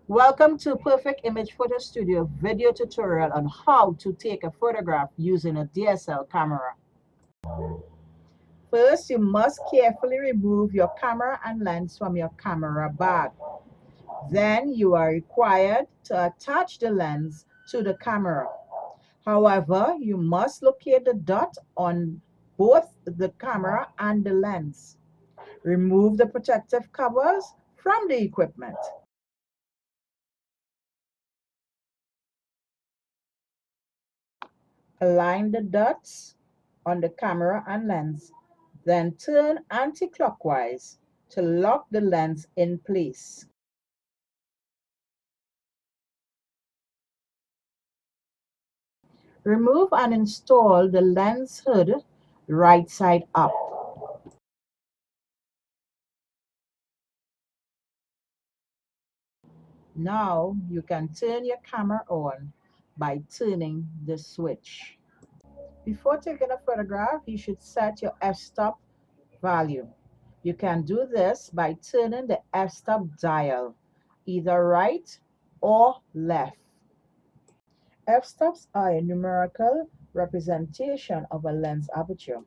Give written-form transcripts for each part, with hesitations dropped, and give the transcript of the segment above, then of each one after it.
Welcome to Perfect Image Photo Studio video tutorial on how to take a photograph using a DSL camera. First, you must carefully remove your camera and lens from your camera bag. Then you are required to attach the lens to the camera. However, you must locate the dot on both the camera and the lens. Remove the protective covers from the equipment. Align the dots on the camera and lens, then turn anti-clockwise to lock the lens in place. Remove and install the lens hood right side up. Now you can turn your camera on by turning the switch. Before taking a photograph, you should set your f-stop value. You can do this by turning the f-stop dial either right or left. F-stops are a numerical representation of a lens aperture.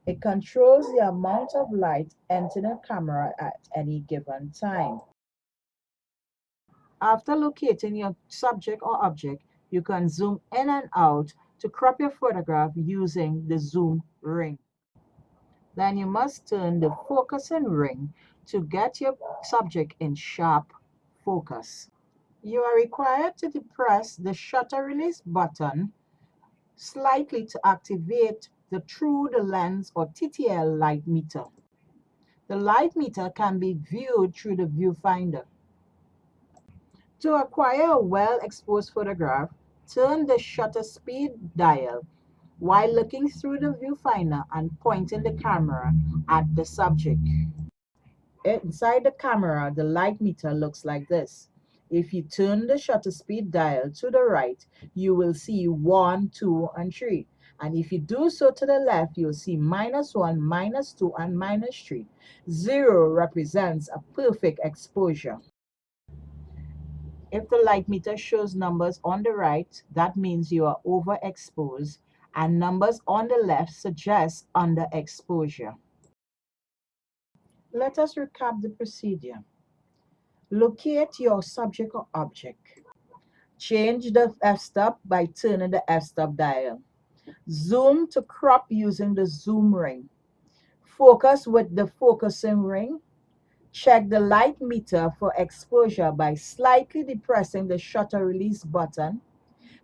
It controls the amount of light entering the camera at any given time. After locating your subject or object, you can zoom in and out to crop your photograph using the zoom ring. Then you must turn the focusing ring to get your subject in sharp focus. You are required to depress the shutter release button slightly to activate the through the lens or TTL light meter. The light meter can be viewed through the viewfinder. To acquire a well-exposed photograph, turn the shutter speed dial while looking through the viewfinder and pointing the camera at the subject. Inside the camera, the light meter looks like this. If you turn the shutter speed dial to the right, you will see 1, 2, and 3. And if you do so to the left, you'll see -1, -2, and -3. 0 represents a perfect exposure. If the light meter shows numbers on the right, that means you are overexposed, and numbers on the left suggest underexposure. Let us recap the procedure. Locate your subject or object. Change the f-stop by turning the f-stop dial. Zoom to crop using the zoom ring. Focus with the focusing ring. Check the light meter for exposure by slightly depressing the shutter release button.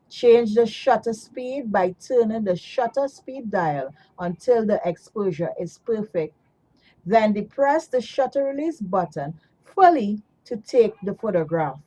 Change the shutter speed by turning the shutter speed dial until the exposure is perfect. Then depress the shutter release button fully to take the photograph.